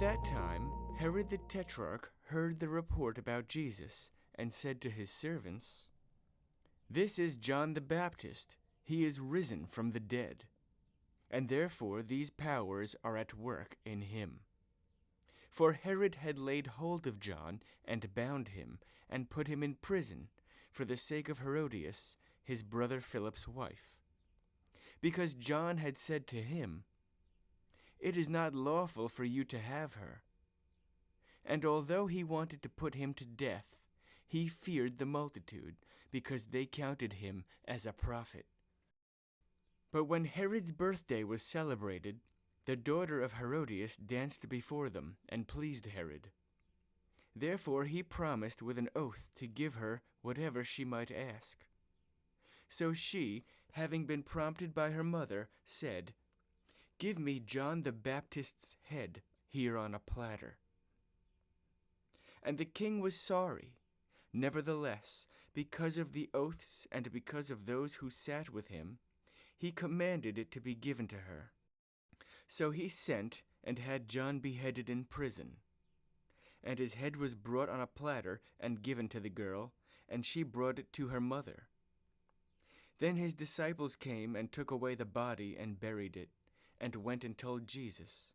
that time Herod the Tetrarch heard the report about Jesus, and said to his servants, "This is John the Baptist. He is risen from the dead, and therefore these powers are at work in him." For Herod had laid hold of John, and bound him, and put him in prison, for the sake of Herodias, his brother Philip's wife. Because John had said to him, "It is not lawful for you to have her." And although he wanted to put him to death, he feared the multitude, because they counted him as a prophet. But when Herod's birthday was celebrated, the daughter of Herodias danced before them, and pleased Herod. Therefore he promised with an oath to give her whatever she might ask. So she, having been prompted by her mother, said, "Give me John the Baptist's head here on a platter." And the king was sorry. Nevertheless, because of the oaths and because of those who sat with him, he commanded it to be given to her. So he sent and had John beheaded in prison. And his head was brought on a platter and given to the girl, and she brought it to her mother. Then his disciples came and took away the body and buried it, and went and told Jesus.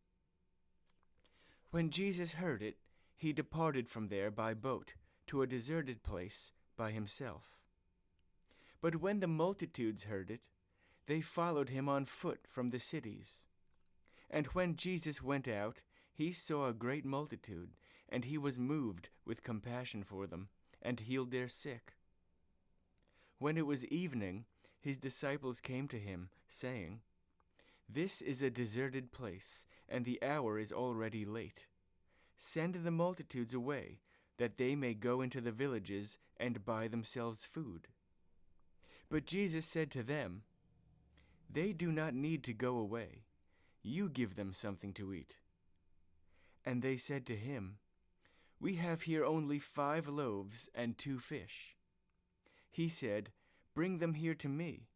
When Jesus heard it, he departed from there by boat to a deserted place by himself. But when the multitudes heard it, they followed him on foot from the cities. And when Jesus went out, he saw a great multitude, and he was moved with compassion for them, and healed their sick. When it was evening, his disciples came to him, saying, "This is a deserted place, and the hour is already late. Send the multitudes away, that they may go into the villages and buy themselves food." But Jesus said to them, "They do not need to go away. You give them something to eat." And they said to him, "We have here only 5 loaves and 2 fish." He said, "Bring them here to me."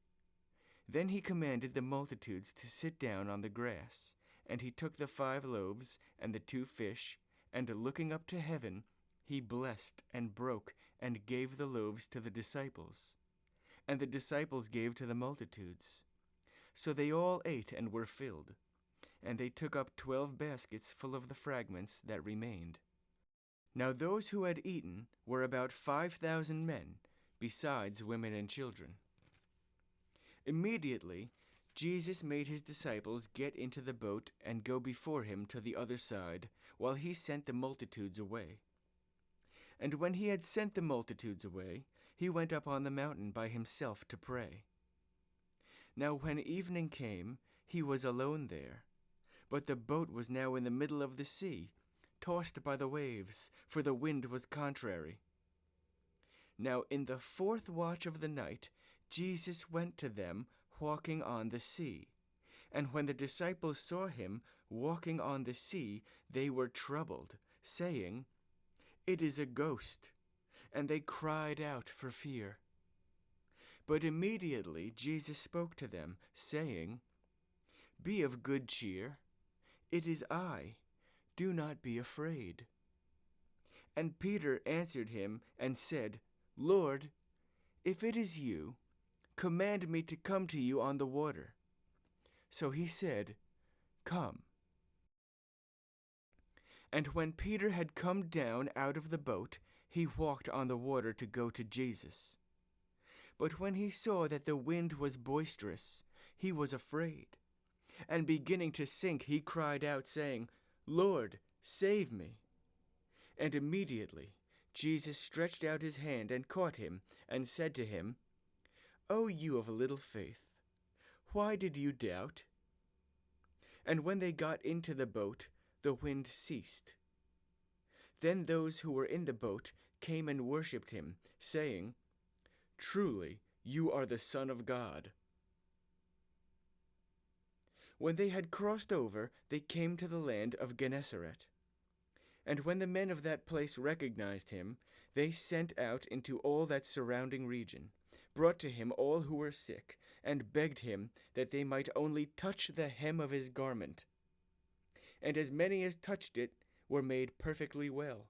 Then he commanded the multitudes to sit down on the grass, and he took the 5 loaves and the 2 fish, and looking up to heaven, he blessed and broke and gave the loaves to the disciples, and the disciples gave to the multitudes. So they all ate and were filled, and they took up 12 baskets full of the fragments that remained. Now those who had eaten were about 5,000 men, besides women and children. Immediately Jesus made his disciples get into the boat and go before him to the other side, while he sent the multitudes away. And when he had sent the multitudes away, he went up on the mountain by himself to pray. Now when evening came, he was alone there, but the boat was now in the middle of the sea, tossed by the waves, for the wind was contrary. Now in the 4th watch of the night, Jesus went to them walking on the sea. And when the disciples saw him walking on the sea, they were troubled, saying, "It is a ghost," and they cried out for fear. But immediately Jesus spoke to them, saying, "Be of good cheer. It is I. Do not be afraid." And Peter answered him and said, "Lord, if it is you, command me to come to you on the water." So he said, "Come." And when Peter had come down out of the boat, he walked on the water to go to Jesus. But when he saw that the wind was boisterous, he was afraid. And beginning to sink, he cried out, saying, "Lord, save me." And immediately Jesus stretched out his hand and caught him, and said to him, "O you of little faith, why did you doubt?" And when they got into the boat, the wind ceased. Then those who were in the boat came and worshipped him, saying, "Truly, you are the Son of God." When they had crossed over, they came to the land of Gennesaret. And when the men of that place recognized him, they sent out into all that surrounding region, brought to him all who were sick, and begged him that they might only touch the hem of his garment. And as many as touched it were made perfectly well.